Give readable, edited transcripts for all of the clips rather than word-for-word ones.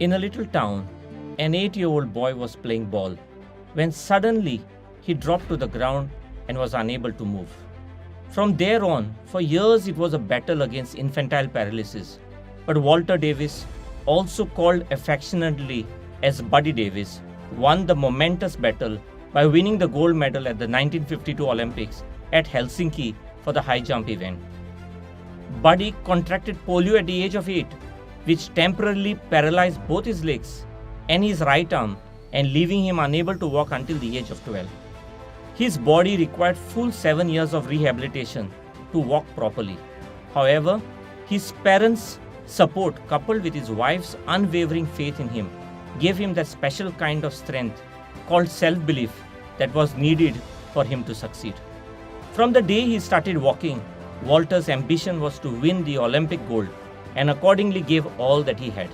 In a little town, an 8-year-old boy was playing ball when suddenly he dropped to the ground and was unable to move. From there on, for years it was a battle against infantile paralysis. But Walter Davis, also called affectionately as Buddy Davis, won the momentous battle by winning the gold medal at the 1952 Olympics at Helsinki for the high jump event. Buddy contracted polio at the age of 8, which temporarily paralyzed both his legs and his right arm and leaving him unable to walk until the age of 12. His body required full 7 years of rehabilitation to walk properly. However, his parents' support coupled with his wife's unwavering faith in him gave him that special kind of strength called self-belief that was needed for him to succeed. From the day he started walking, Walter's ambition was to win the Olympic gold and accordingly gave all that he had.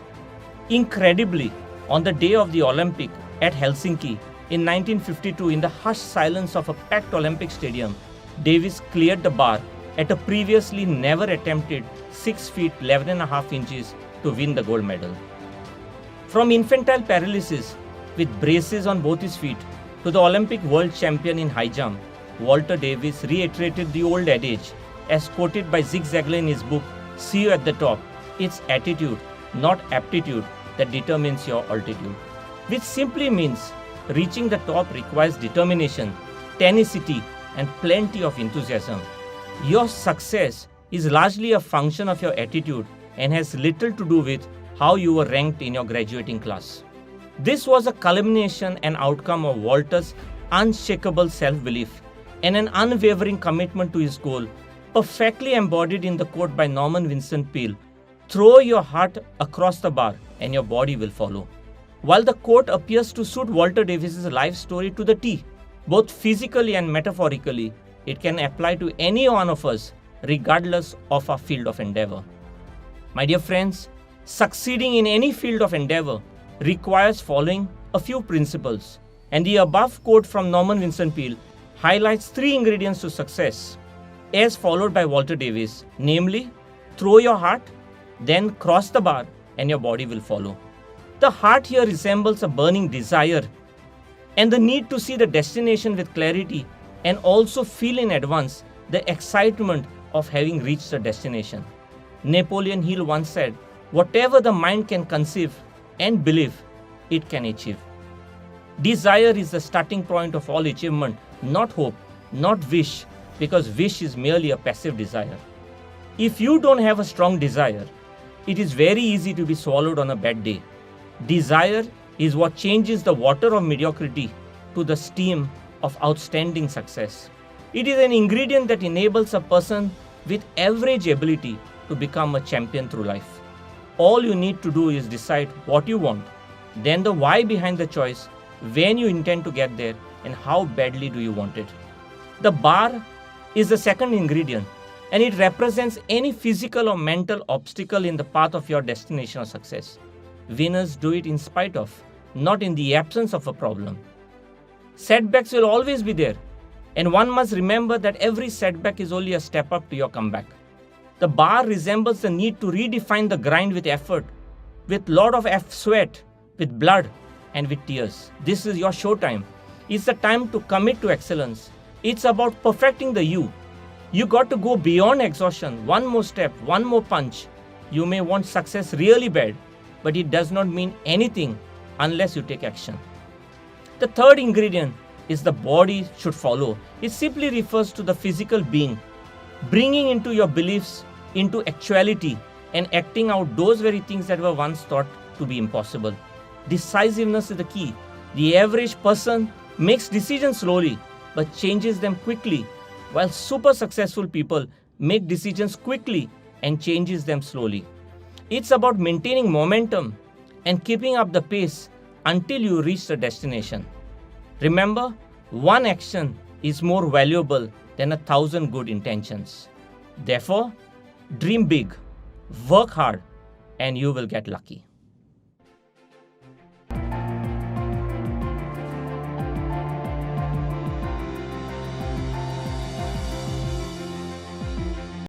Incredibly, on the day of the Olympic at Helsinki in 1952, in the hushed silence of a packed Olympic stadium, Davis cleared the bar at a previously never attempted 6 feet 11.5 inches to win the gold medal. From infantile paralysis with braces on both his feet to the Olympic world champion in high jump, Walter Davis reiterated the old adage as quoted by Zig Ziglar in his book, See You at the Top. It's attitude, not aptitude, that determines your altitude. Which simply means reaching the top requires determination, tenacity, and plenty of enthusiasm. Your success is largely a function of your attitude and has little to do with how you were ranked in your graduating class. This was a culmination and outcome of Walter's unshakable self-belief and an unwavering commitment to his goal, perfectly embodied in the quote by Norman Vincent Peale, "Throw your heart across the bar and your body will follow." While the quote appears to suit Walter Davis's life story to the T, both physically and metaphorically, it can apply to any one of us, regardless of our field of endeavor. My dear friends, succeeding in any field of endeavor requires following a few principles, and the above quote from Norman Vincent Peale highlights 3 ingredients to success, as followed by Walter Davis, namely, throw your heart, then cross the bar, and your body will follow. The heart here resembles a burning desire and the need to see the destination with clarity and also feel in advance the excitement of having reached the destination. Napoleon Hill once said, "Whatever the mind can conceive and believe, it can achieve." Desire is the starting point of all achievement, not hope, not wish, because wish is merely a passive desire. If you don't have a strong desire, it is very easy to be swallowed on a bad day. Desire is what changes the water of mediocrity to the steam of outstanding success. It is an ingredient that enables a person with average ability to become a champion through life. All you need to do is decide what you want, then the why behind the choice, when you intend to get there, and how badly do you want it. The bar is the second ingredient, and it represents any physical or mental obstacle in the path of your destination or success. Winners do it in spite of, not in the absence of a problem. Setbacks will always be there, and one must remember that every setback is only a step up to your comeback. The bar resembles the need to redefine the grind with effort, with lot of sweat, with blood, and with tears. This is your showtime. It's the time to commit to excellence. It's about perfecting the you. You got to go beyond exhaustion. One more step, one more punch. You may want success really bad, but it does not mean anything unless you take action. The third ingredient is the body should follow. It simply refers to the physical being, bringing into your beliefs into actuality and acting out those very things that were once thought to be impossible. Decisiveness is the key. The average person makes decisions slowly but changes them quickly, while super successful people make decisions quickly and changes them slowly. It's about maintaining momentum and keeping up the pace until you reach the destination. Remember, one action is more valuable than 1,000 good intentions. Therefore, dream big, work hard, and you will get lucky.